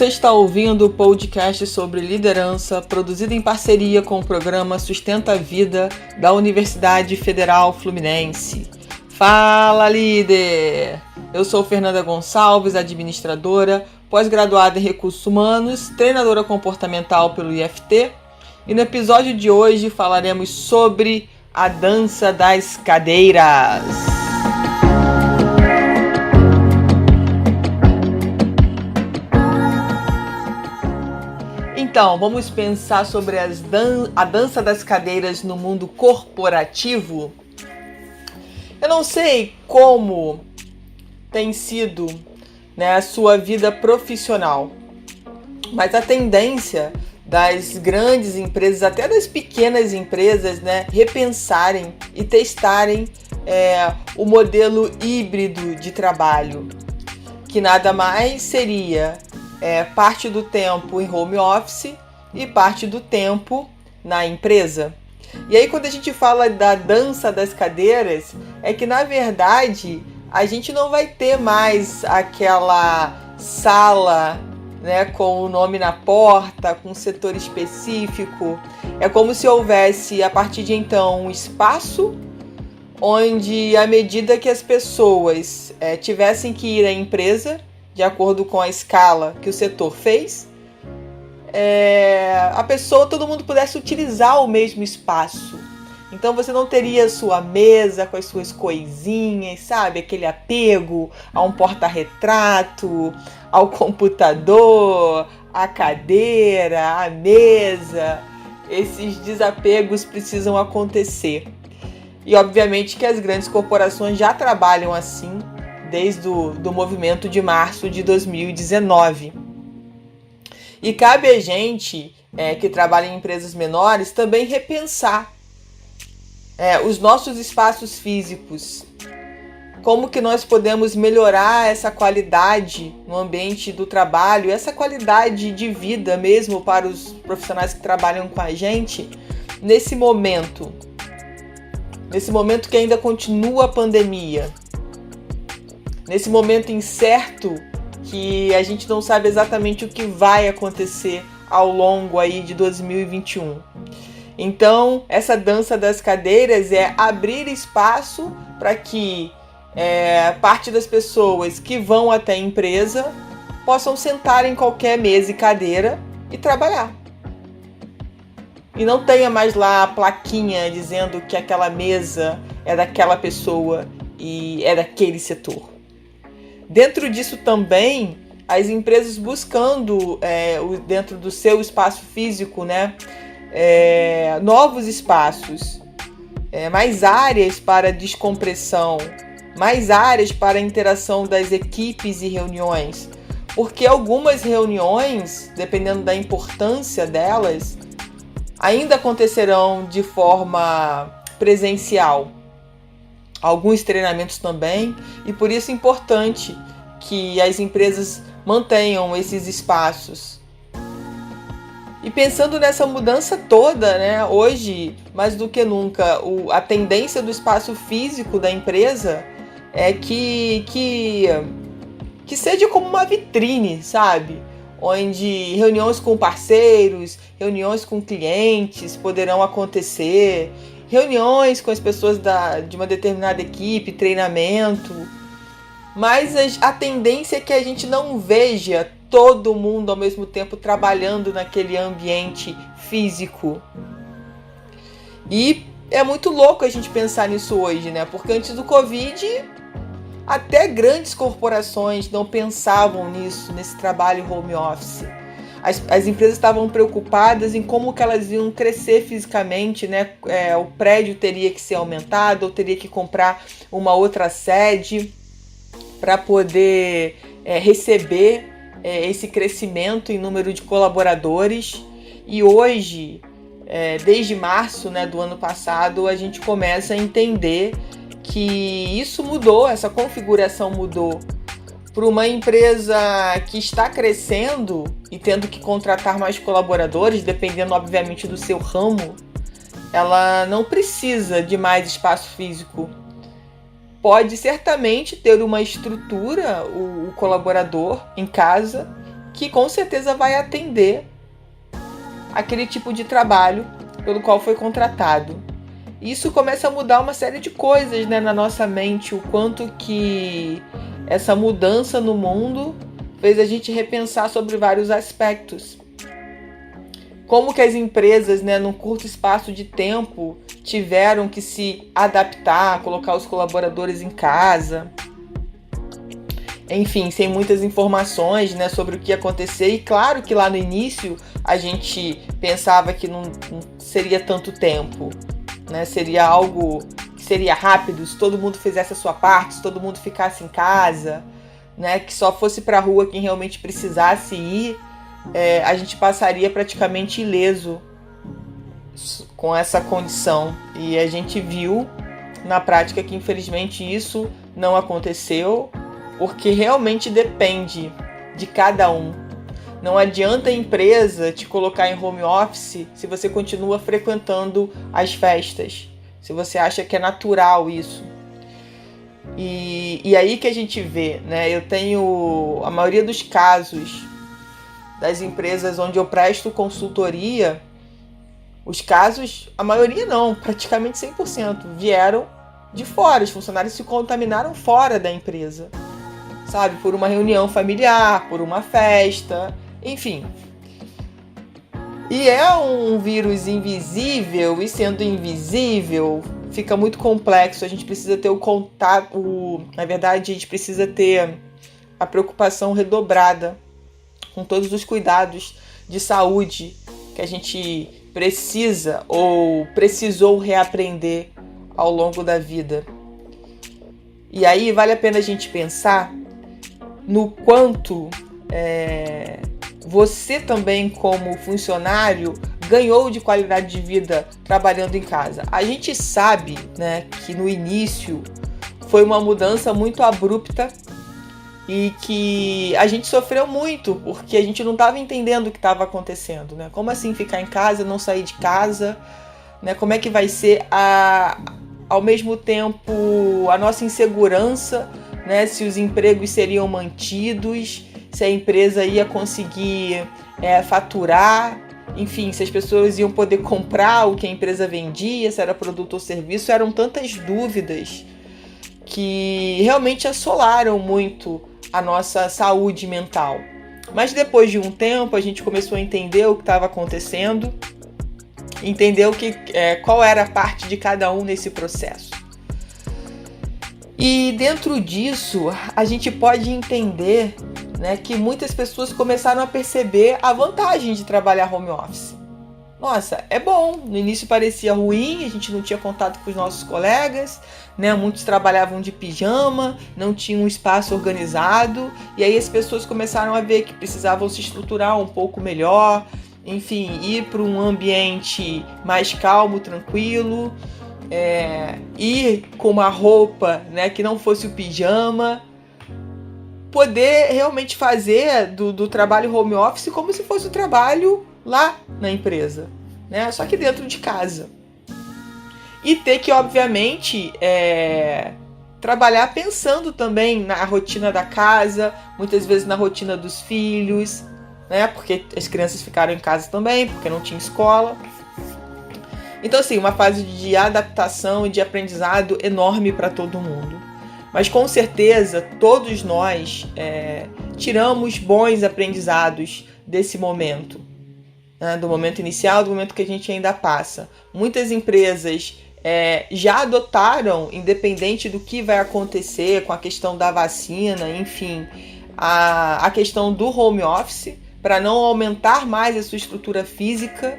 Você está ouvindo o podcast sobre liderança, produzido em parceria com o programa Sustenta a Vida da Universidade Federal Fluminense. Fala, líder! Eu sou Fernanda Gonçalves, administradora, pós-graduada em Recursos Humanos, treinadora comportamental pelo IFT, e no episódio de hoje falaremos sobre a dança das cadeiras. Então, vamos pensar sobre a dança das cadeiras no mundo corporativo. Eu não sei como tem sido, a sua vida profissional, mas a tendência das grandes empresas, até das pequenas empresas, repensarem e testarem o modelo híbrido de trabalho, que nada mais seria parte do tempo em home office e parte do tempo na empresa. E aí, quando a gente fala da dança das cadeiras, é que na verdade a gente não vai ter mais aquela sala, com o nome na porta, com um setor específico. É como se houvesse, a partir de então, um espaço onde, à medida que as pessoas tivessem que ir à empresa, de acordo com a escala que o setor fez, todo mundo pudesse utilizar o mesmo espaço. Então você não teria sua mesa com as suas coisinhas, sabe? Aquele apego a um porta-retrato, ao computador, à cadeira, à mesa. Esses desapegos precisam acontecer. E obviamente que as grandes corporações já trabalham assim desde o movimento de março de 2019. E cabe a gente que trabalha em empresas menores também repensar os nossos espaços físicos. Como que nós podemos melhorar essa qualidade no ambiente do trabalho, essa qualidade de vida mesmo para os profissionais que trabalham com a gente nesse momento que ainda continua a pandemia, nesse momento incerto que a gente não sabe exatamente o que vai acontecer ao longo aí de 2021. Então, essa dança das cadeiras é abrir espaço para que parte das pessoas que vão até a empresa possam sentar em qualquer mesa e cadeira e trabalhar. E não tenha mais lá a plaquinha dizendo que aquela mesa é daquela pessoa e é daquele setor. Dentro disso também, as empresas buscando, dentro do seu espaço físico, novos espaços, mais áreas para descompressão, mais áreas para a interação das equipes e reuniões. Porque algumas reuniões, dependendo da importância delas, ainda acontecerão de forma presencial. Alguns treinamentos também, e por isso é importante que as empresas mantenham esses espaços. E pensando nessa mudança toda, hoje, mais do que nunca, a tendência do espaço físico da empresa é que seja como uma vitrine, sabe? Onde reuniões com parceiros, reuniões com clientes poderão acontecer, reuniões com as pessoas de uma determinada equipe, treinamento. Mas a tendência é que a gente não veja todo mundo ao mesmo tempo trabalhando naquele ambiente físico. E é muito louco a gente pensar nisso hoje, Porque antes do Covid, até grandes corporações não pensavam nisso, nesse trabalho home office. As empresas estavam preocupadas em como que elas iam crescer fisicamente, o prédio teria que ser aumentado, ou teria que comprar uma outra sede para poder receber esse crescimento em número de colaboradores. E hoje, desde março do ano passado, a gente começa a entender que isso mudou, essa configuração mudou. Para uma empresa que está crescendo e tendo que contratar mais colaboradores, dependendo obviamente do seu ramo, ela não precisa de mais espaço físico. Pode certamente ter uma estrutura, o colaborador em casa, que com certeza vai atender aquele tipo de trabalho pelo qual foi contratado. Isso começa a mudar uma série de coisas, né, na nossa mente, o quanto que essa mudança no mundo fez a gente repensar sobre vários aspectos. Como que as empresas, né, num curto espaço de tempo, tiveram que se adaptar, colocar os colaboradores em casa. Enfim, sem muitas informações, né, sobre o que ia acontecer. E claro que lá no início a gente pensava que não seria tanto tempo, né? Seria algo que seria rápido, se todo mundo fizesse a sua parte, se todo mundo ficasse em casa, né, que só fosse para a rua quem realmente precisasse ir, a gente passaria praticamente ileso com essa condição. E a gente viu na prática que infelizmente isso não aconteceu, porque realmente depende de cada um. Não adianta a empresa te colocar em home office se você continua frequentando as festas, se você acha que é natural isso. E aí que a gente vê, né? Eu tenho a maioria dos casos das empresas onde eu presto consultoria, os casos, a maioria não, praticamente 100%, vieram de fora. Os funcionários se contaminaram fora da empresa, sabe? Por uma reunião familiar, por uma festa, enfim. E é um vírus invisível, e sendo invisível, fica muito complexo. A gente precisa ter o contato, na verdade, a gente precisa ter a preocupação redobrada com todos os cuidados de saúde que a gente precisa ou precisou reaprender ao longo da vida. E aí vale a pena a gente pensar no quanto você também, como funcionário, ganhou de qualidade de vida trabalhando em casa. A gente sabe, né, que no início foi uma mudança muito abrupta e que a gente sofreu muito, porque a gente não estava entendendo o que estava acontecendo, né? Como assim ficar em casa, não sair de casa, né? Como é que vai ser ao mesmo tempo a nossa insegurança, né? Se os empregos seriam mantidos, se a empresa ia conseguir faturar, enfim, se as pessoas iam poder comprar o que a empresa vendia, se era produto ou serviço. Eram tantas dúvidas que realmente assolaram muito a nossa saúde mental. Mas depois de um tempo a gente começou a entender o que estava acontecendo, entendeu qual era a parte de cada um nesse processo. E dentro disso a gente pode entender, né, que muitas pessoas começaram a perceber a vantagem de trabalhar home office. Nossa, é bom. No início parecia ruim, a gente não tinha contato com os nossos colegas, né? Muitos trabalhavam de pijama, não tinham um espaço organizado, e aí as pessoas começaram a ver que precisavam se estruturar um pouco melhor, enfim, ir para um ambiente mais calmo, tranquilo, ir com uma roupa, né, que não fosse o pijama, poder realmente fazer do trabalho home office como se fosse o trabalho lá na empresa, né? Só que dentro de casa. E ter que, obviamente, trabalhar pensando também na rotina da casa, muitas vezes na rotina dos filhos, né? Porque as crianças ficaram em casa também, porque não tinha escola. Então, assim, uma fase de adaptação e de aprendizado enorme para todo mundo. Mas, com certeza, todos nós tiramos bons aprendizados desse momento, né? Do momento inicial, do momento que a gente ainda passa. Muitas empresas já adotaram, independente do que vai acontecer com a questão da vacina, enfim, a questão do home office, para não aumentar mais a sua estrutura física.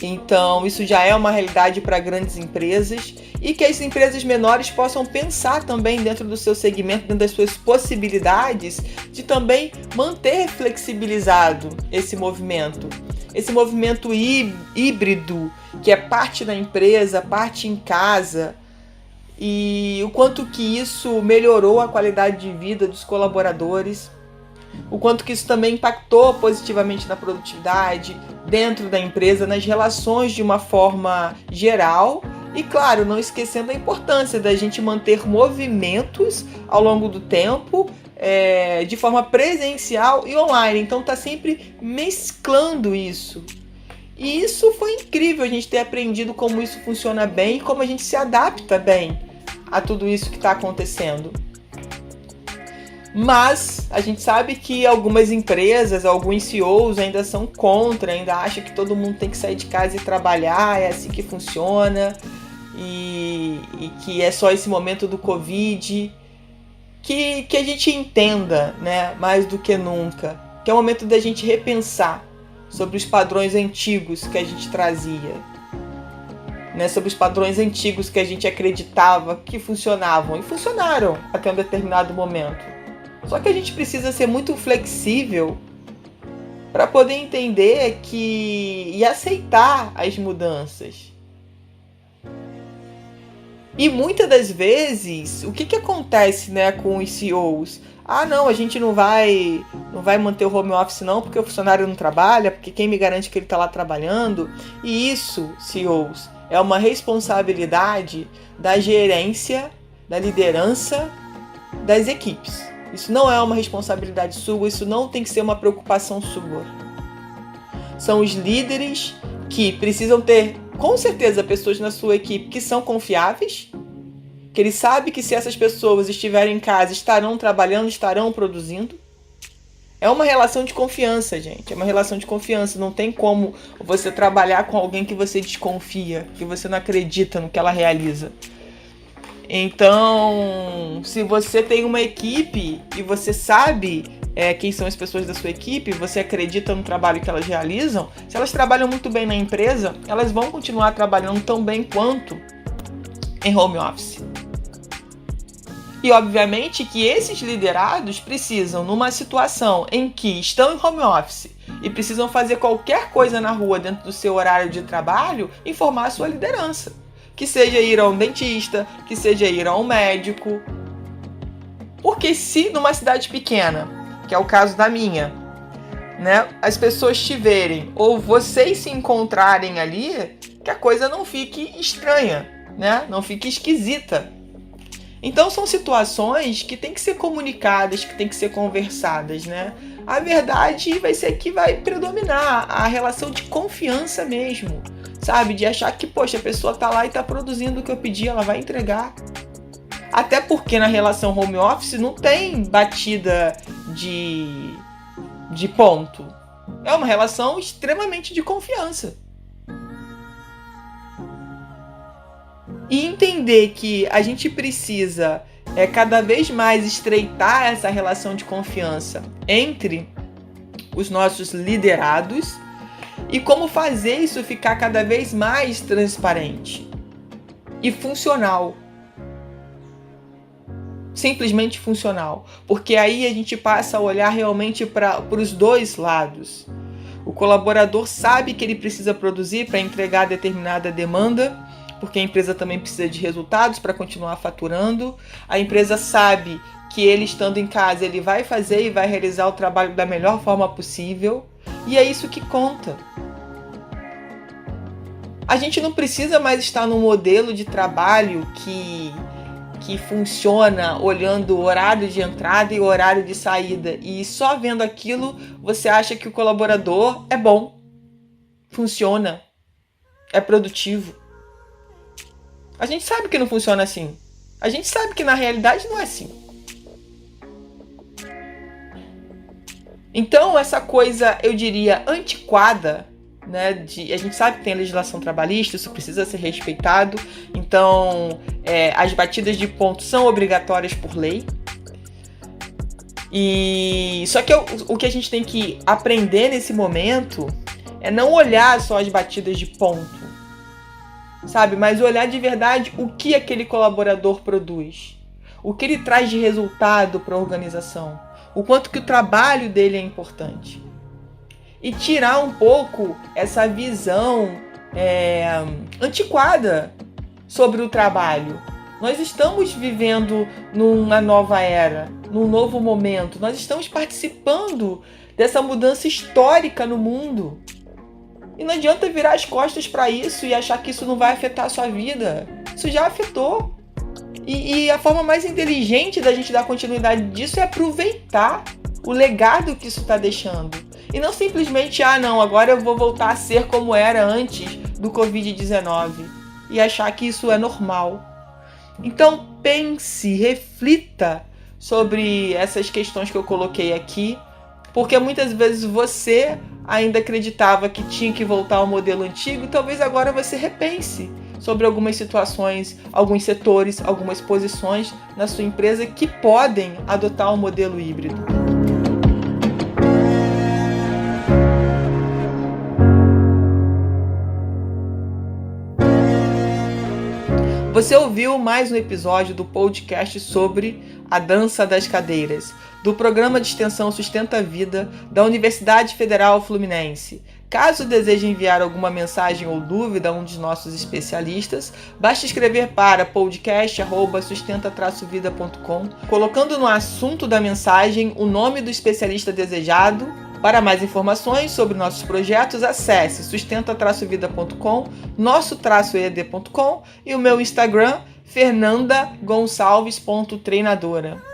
Então, isso já é uma realidade para grandes empresas, e que as empresas menores possam pensar também dentro do seu segmento, dentro das suas possibilidades, de também manter flexibilizado esse movimento híbrido, que é parte da empresa, parte em casa, e o quanto que isso melhorou a qualidade de vida dos colaboradores, o quanto que isso também impactou positivamente na produtividade, dentro da empresa, nas relações de uma forma geral. E claro, não esquecendo a importância da gente manter movimentos ao longo do tempo, de forma presencial e online. Então está sempre mesclando isso. E isso foi incrível, a gente ter aprendido como isso funciona bem e como a gente se adapta bem a tudo isso que está acontecendo. Mas a gente sabe que algumas empresas, alguns CEOs ainda são contra, ainda acham que todo mundo tem que sair de casa e trabalhar, é assim que funciona, e que é só esse momento do Covid. Que a gente entenda, né, mais do que nunca, que é o momento da gente repensar sobre os padrões antigos que a gente trazia, né, sobre os padrões antigos que a gente acreditava que funcionavam, e funcionaram até um determinado momento. Só que a gente precisa ser muito flexível para poder entender e aceitar as mudanças. E muitas das vezes, o que acontece, né, com os CEOs? Ah, não, a gente não vai manter o home office não, porque o funcionário não trabalha, porque quem me garante que ele está lá trabalhando? E isso, CEOs, é uma responsabilidade da gerência, da liderança, das equipes. Isso não é uma responsabilidade sua, isso não tem que ser uma preocupação sua. São os líderes que precisam ter, com certeza, pessoas na sua equipe que são confiáveis, que ele sabe que se essas pessoas estiverem em casa, estarão trabalhando, estarão produzindo. É uma relação de confiança, gente. É uma relação de confiança. Não tem como você trabalhar com alguém que você desconfia, que você não acredita no que ela realiza. Então, se você tem uma equipe e você sabe quem são as pessoas da sua equipe, você acredita no trabalho que elas realizam, se elas trabalham muito bem na empresa, elas vão continuar trabalhando tão bem quanto em home office. E obviamente que esses liderados precisam, numa situação em que estão em home office e precisam fazer qualquer coisa na rua dentro do seu horário de trabalho, informar a sua liderança. Que seja ir a um dentista, que seja ir a um médico. Porque se numa cidade pequena, que é o caso da minha, né, as pessoas te verem ou vocês se encontrarem ali, que a coisa não fique estranha, né, não fique esquisita. Então são situações que tem que ser comunicadas, que tem que ser conversadas, né? A verdade vai ser que vai predominar a relação de confiança mesmo. Sabe, de achar que, poxa, a pessoa tá lá e tá produzindo o que eu pedi, ela vai entregar. Até porque na relação home office não tem batida de ponto. É uma relação extremamente de confiança. E entender que a gente precisa cada vez mais estreitar essa relação de confiança entre os nossos liderados. E como fazer isso ficar cada vez mais transparente e funcional. Simplesmente funcional. Porque aí a gente passa a olhar realmente para os dois lados. O colaborador sabe que ele precisa produzir para entregar determinada demanda, porque a empresa também precisa de resultados para continuar faturando. A empresa sabe que ele, estando em casa, ele vai fazer e vai realizar o trabalho da melhor forma possível. E é isso que conta. A gente não precisa mais estar num modelo de trabalho que funciona olhando o horário de entrada e o horário de saída. E só vendo aquilo, você acha que o colaborador é bom, funciona, é produtivo. A gente sabe que não funciona assim. A gente sabe que na realidade não é assim. Então, essa coisa, eu diria, antiquada, né, a gente sabe que tem a legislação trabalhista, isso precisa ser respeitado. Então, as batidas de ponto são obrigatórias por lei. E só que o que a gente tem que aprender nesse momento é não olhar só as batidas de ponto, sabe? Mas olhar de verdade o que aquele colaborador produz, o que ele traz de resultado para a organização, o quanto que o trabalho dele é importante. E tirar um pouco essa visão antiquada sobre o trabalho. Nós estamos vivendo numa nova era, num novo momento. Nós estamos participando dessa mudança histórica no mundo. E não adianta virar as costas para isso e achar que isso não vai afetar a sua vida. Isso já afetou. E a forma mais inteligente da gente dar continuidade disso é aproveitar o legado que isso está deixando. E não simplesmente, não, agora eu vou voltar a ser como era antes do Covid-19 e achar que isso é normal. Então pense, reflita sobre essas questões que eu coloquei aqui, porque muitas vezes você ainda acreditava que tinha que voltar ao modelo antigo e talvez agora você repense sobre algumas situações, alguns setores, algumas posições na sua empresa que podem adotar um modelo híbrido. Você ouviu mais um episódio do podcast sobre a dança das cadeiras, do programa de extensão Sustenta a Vida da Universidade Federal Fluminense. Caso deseje enviar alguma mensagem ou dúvida a um dos nossos especialistas, basta escrever para podcast@sustenta-vida.com, colocando no assunto da mensagem o nome do especialista desejado. Para mais informações sobre nossos projetos, acesse sustenta-vida.com, nosso-ead.com e o meu Instagram, fernandagonçalves.treinadora.